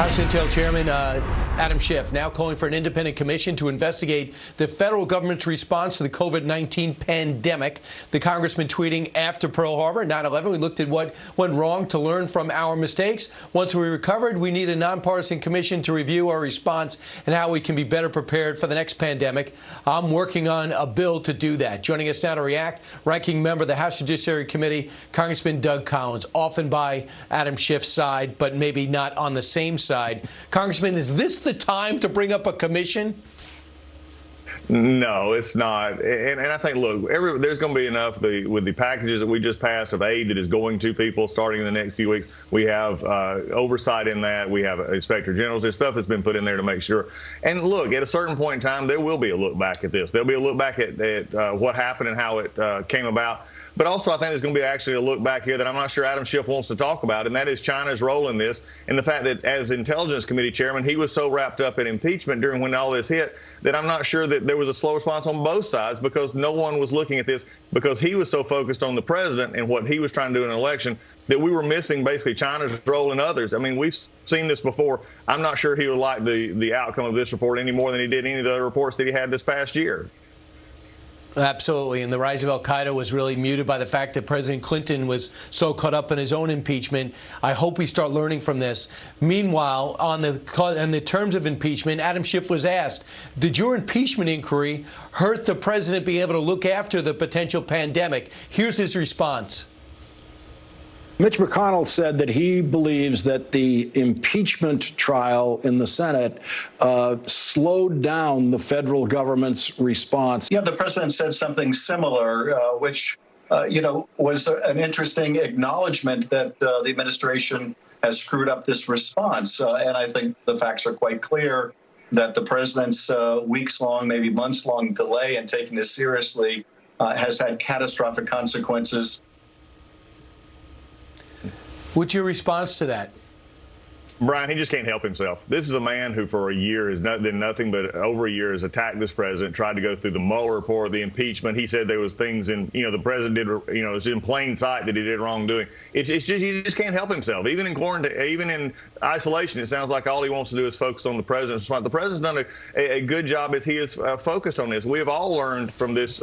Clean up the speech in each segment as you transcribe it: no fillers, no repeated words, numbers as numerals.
House Intel Chairman Adam Schiff now calling for an independent commission to investigate the federal government's response to the COVID-19 pandemic. The congressman tweeting after Pearl Harbor, 9/11, we looked at what went wrong to learn from our mistakes. Once we recovered, we need a nonpartisan commission to review our response and how we can be better prepared for the next pandemic. I'm working on a bill to do that. Joining us now to react, ranking member of the House Judiciary Committee, Congressman Doug Collins, often by Adam Schiff's side, but maybe not on the same side. Congressman, is this the time to bring up a commission? No, it's not. And I think, look, there's going to be enough with the packages that we just passed of aid that is going to people starting in the next few weeks. We have oversight in that. We have inspector generals. There's stuff that's been put in there to make sure. And look, at a certain point in time, there will be a look back at this. There'll be a look back at what happened and how it came about. But also, I think there's going to be actually a look back here that I'm not sure Adam Schiff wants to talk about, and that is China's role in this, and the fact that as Intelligence Committee chairman, he was so wrapped up in impeachment during when all this hit that I'm not sure that there was a slow response on both sides, because no one was looking at this, because he was so focused on the president and what he was trying to do in an election that we were missing basically China's role in others. I mean, we've seen this before. I'm not sure he would like the outcome of this report any more than he did any of the other reports that he had this past year. Absolutely. And the rise of al-Qaeda was really muted by the fact that President Clinton was so caught up in his own impeachment. I hope we start learning from this. Meanwhile, on the terms of impeachment, Adam Schiff was asked, did your impeachment inquiry hurt the president being able to look after the potential pandemic? Here's his response. Mitch McConnell said that he believes that the impeachment trial in the Senate slowed down the federal government's response. Yeah, the president said something similar, which, was an interesting acknowledgement that the administration has screwed up this response. And I think the facts are quite clear that the president's weeks-long, maybe months-long delay in taking this seriously has had catastrophic consequences. What's your response to that? Brian, he just can't help himself. This is a man who for a year has done nothing but over a year has attacked this president, tried to go through the Mueller report, the impeachment. He said there was things in, the president did, it was in plain sight that he did wrongdoing. It's just, he just can't help himself. Even in quarantine, even in isolation, it sounds like all he wants to do is focus on the president's response. The president's done a good job as he is focused on this. We have all learned from this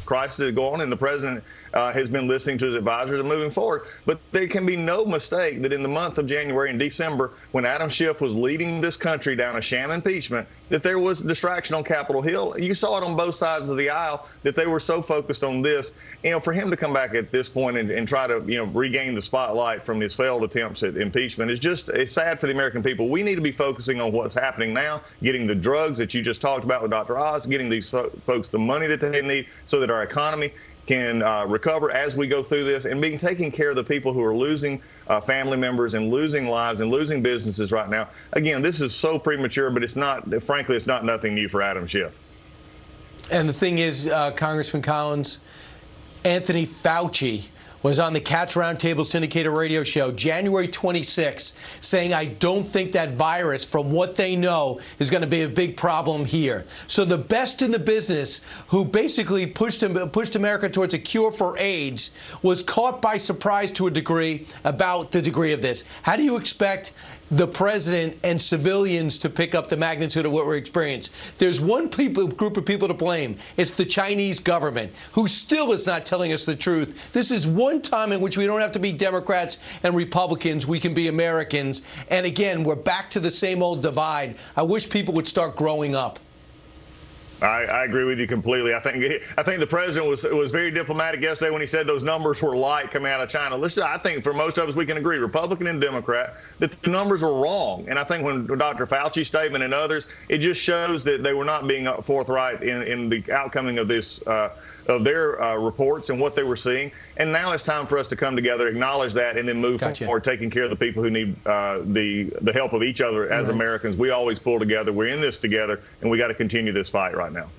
crisis that's going on, and the president has been listening to his advisors and moving forward. But there can be no mistake that in the month of January and December, when Adam Schiff was leading this country down a sham impeachment, that there was distraction on Capitol Hill. You saw it on both sides of the aisle, that they were so focused on this. For him to come back at this point and try to, regain the spotlight from his failed attempts at impeachment it's sad for the American people. We need to be focusing on what's happening now, getting the drugs that you just talked about with Dr. Oz, getting these folks the money that they need so that our economy can recover as we go through this, and taking care of the people who are losing family members and losing lives and losing businesses right now. Again, this is so premature, but it's not, frankly, it's not nothing new for Adam Schiff. And the thing is, Congressman Collins, Anthony Fauci was on the Cats Roundtable syndicated radio show January 26th saying, I don't think that virus, from what they know, is going to be a big problem here. So the best in the business, who basically pushed America towards a cure for AIDS, was caught by surprise to a degree about the degree of this. How do you expect the president and civilians to pick up the magnitude of what we're experiencing? There's one group of people to blame. It's the Chinese government, who still is not telling us the truth. This is one time in which we don't have to be Democrats and Republicans. We can be Americans. And again, we're back to the same old divide. I wish people would start growing up. I agree with you completely. I think the president was very diplomatic yesterday when he said those numbers were light coming out of China. Listen, I think for most of us, we can agree, Republican and Democrat, that the numbers were wrong. And I think when Dr. Fauci's statement and others, it just shows that they were not being forthright in the outcoming of this of their reports and what they were seeing. And now it's time for us to come together, acknowledge that, and then move forward, taking care of the people who need the help of each other as Americans. We always pull together. We're in this together, and we got to continue this fight right now.